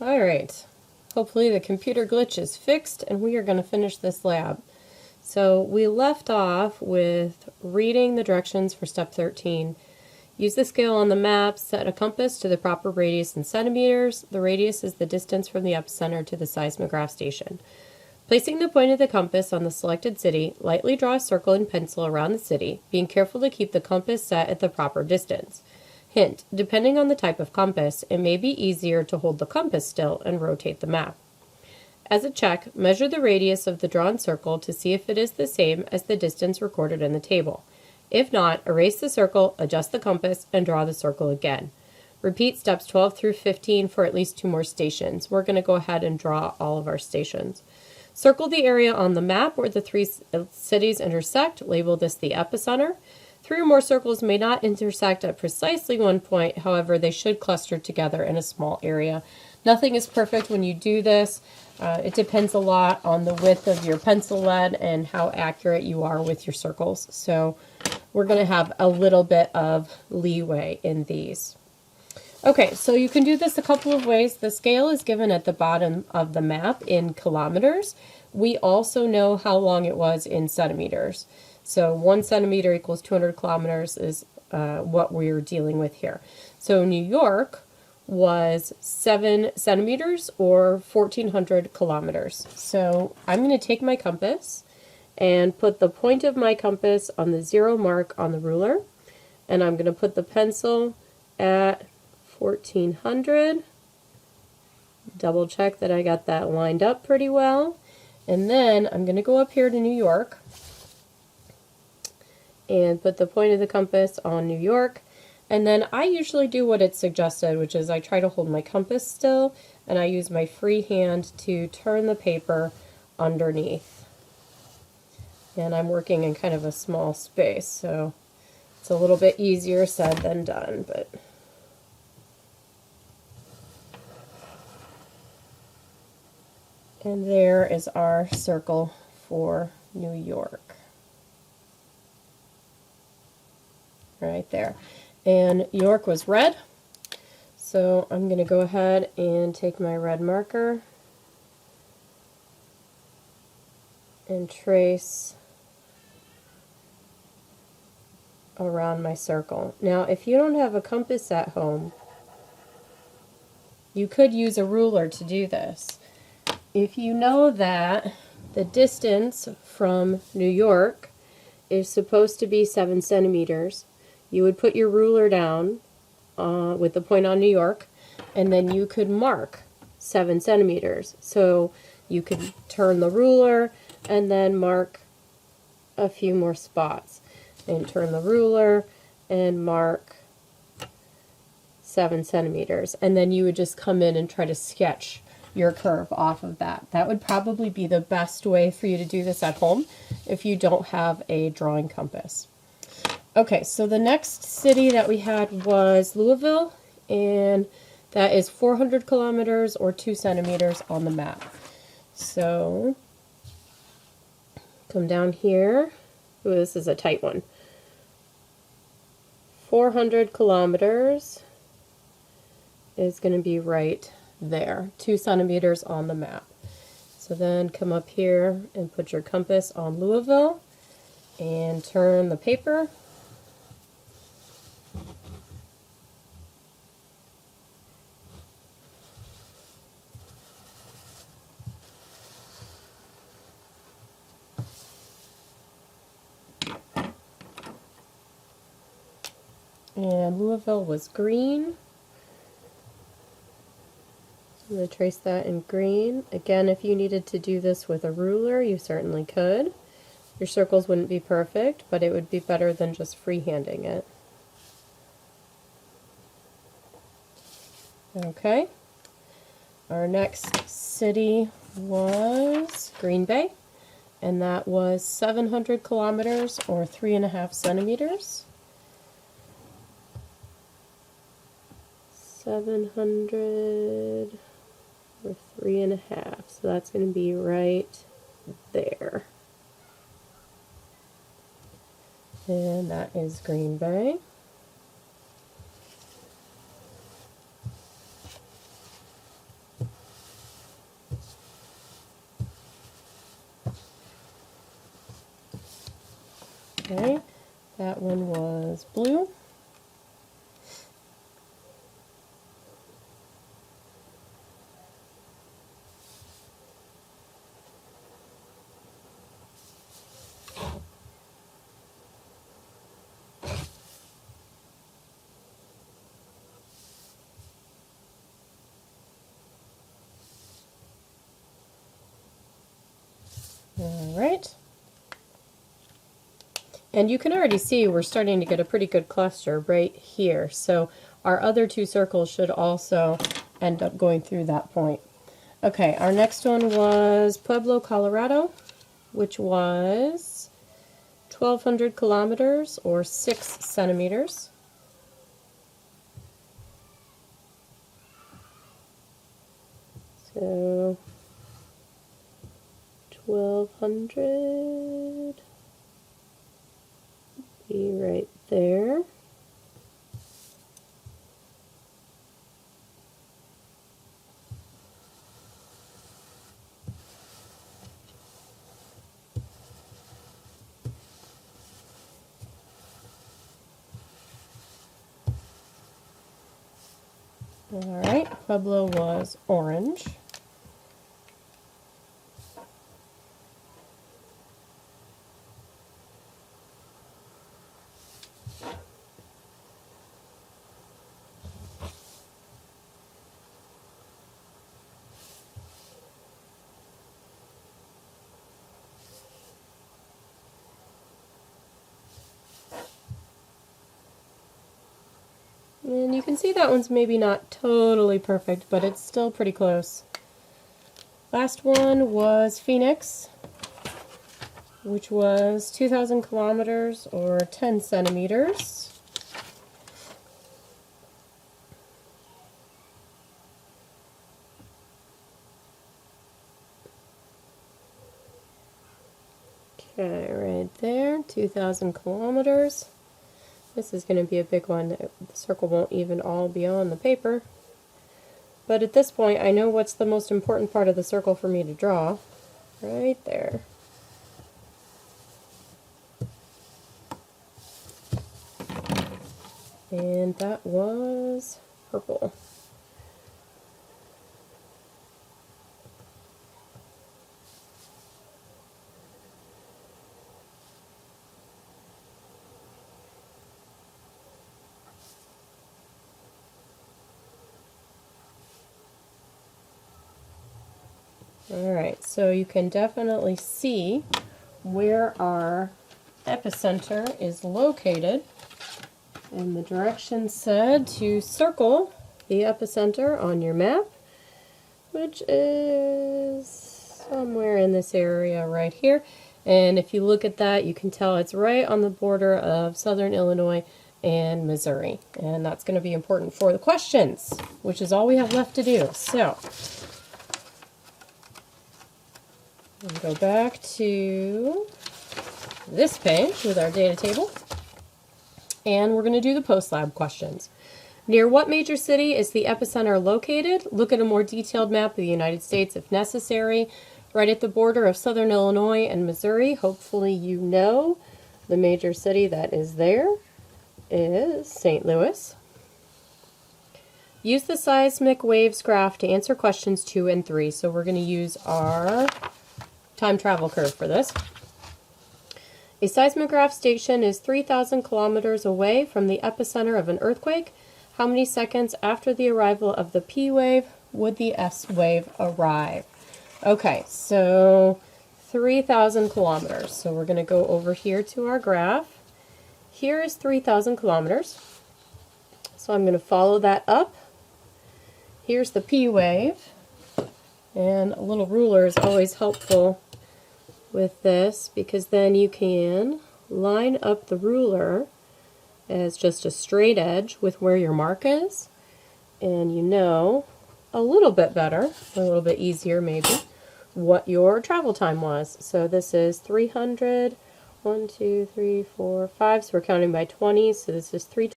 All right. Hopefully the computer glitch is fixed and we are going to finish this lab. So we left off with reading the directions for step 13. Use the scale on the map, set a compass to the proper radius in centimeters. The radius is the distance from the epicenter to the seismograph station. Placing the point of the compass on the selected city, lightly draw a circle in pencil around the city, being careful to keep the compass set at the proper distance. Hint, depending on the type of compass, it may be easier to hold the compass still and rotate the map. As a check, measure the radius of the drawn circle to see if it is the same as the distance recorded in the table. If not, erase the circle, adjust the compass, and draw the circle again. Repeat steps 12 through 15 for at least 2 more stations. We're going to go ahead and draw all of our stations. Circle the area on the map where the 3 cities intersect. Label this the epicenter. 3 or more circles may not intersect at precisely one point, however, they should cluster together in a small area. Nothing is perfect when you do this. It depends a lot on the width of your pencil lead and how accurate you are with your circles. So we're going to have a little bit of leeway in these. Okay, so you can do this a couple of ways. The scale is given at the bottom of the map in kilometers. We also know how long it was in centimeters. So 1 centimeter equals 200 kilometers is what we're dealing with here. So New York was 7 centimeters or 1,400 kilometers. So I'm going to take my compass and put the point of my compass on the 0 mark on the ruler. And I'm going to put the pencil at 1,400. Double check that I got that lined up pretty well. And then I'm going to go up here to New York and put the point of the compass on New York. And then I usually do what it's suggested, which is I try to hold my compass still and I use my free hand to turn the paper underneath. And I'm working in kind of a small space, so it's a little bit easier said than done, but and there is our circle for New York. Right there. And York was red, so I'm going to go ahead and take my red marker and trace around my circle. Now, if you don't have a compass at home, you could use a ruler to do this. If you know that the distance from New York is supposed to be 7 centimeters, you would put your ruler down with the point on New York, and then you could mark 7 centimeters. So you could turn the ruler and then mark a few more spots. And turn the ruler and mark 7 centimeters. And then you would just come in and try to sketch your curve off of that. That would probably be the best way for you to do this at home if you don't have a drawing compass. Okay, so the next city that we had was Louisville, and that is 400 kilometers or 2 centimeters on the map. So come down here. Ooh, this is a tight one. 400 kilometers is going to be right there, 2 centimeters on the map. So then come up here and put your compass on Louisville and turn the paper. And Louisville was green. I'm going to trace that in green. Again, if you needed to do this with a ruler, you certainly could. Your circles wouldn't be perfect, but it would be better than just freehanding it. Okay. Our next city was Green Bay, and that was 700 kilometers or 3.5 centimeters. 700 or 3.5, so that's going to be right there. And that is Green Bay. Okay, that one was blue. All right. And you can already see we're starting to get a pretty good cluster right here. So our other two circles should also end up going through that point. Okay, our next one was Pueblo, Colorado, which was 1,200 kilometers or 6 centimeters. So 1,200 be right there. All right, Pueblo was orange. And you can see that one's maybe not totally perfect, but it's still pretty close. Last one was Phoenix, which was 2,000 kilometers or 10 centimeters. Okay, right there, 2,000 kilometers. This is going to be a big one. The circle won't even all be on the paper. But at this point, I know what's the most important part of the circle for me to draw. Right there. And that was purple. Alright, so you can definitely see where our epicenter is located. And the directions said to circle the epicenter on your map, which is somewhere in this area right here. And if you look at that, you can tell it's right on the border of southern Illinois and Missouri. And that's going to be important for the questions, which is all we have left to do. So we'll go back to this page with our data table, and we're going to do the post-lab questions. Near what major city is the epicenter located? Look at a more detailed map of the United States if necessary. Right at the border of southern Illinois and Missouri. Hopefully you know the major city that is there is St. Louis. Use the seismic waves graph to answer questions 2 and 3. So we're going to use our time travel curve for this. A seismograph station is 3,000 kilometers away from the epicenter of an earthquake. How many seconds after the arrival of the P wave would the S wave arrive? Okay, so 3,000 kilometers. So we're going to go over here to our graph. Here is 3,000 kilometers. So I'm going to follow that up. Here's the P wave. And a little ruler is always helpful with this, because then you can line up the ruler as just a straight edge with where your mark is, and you know a little bit better, a little bit easier maybe, what your travel time was. So this is 300, 1, 2, 3, 4, 5, so we're counting by 20, so this is 3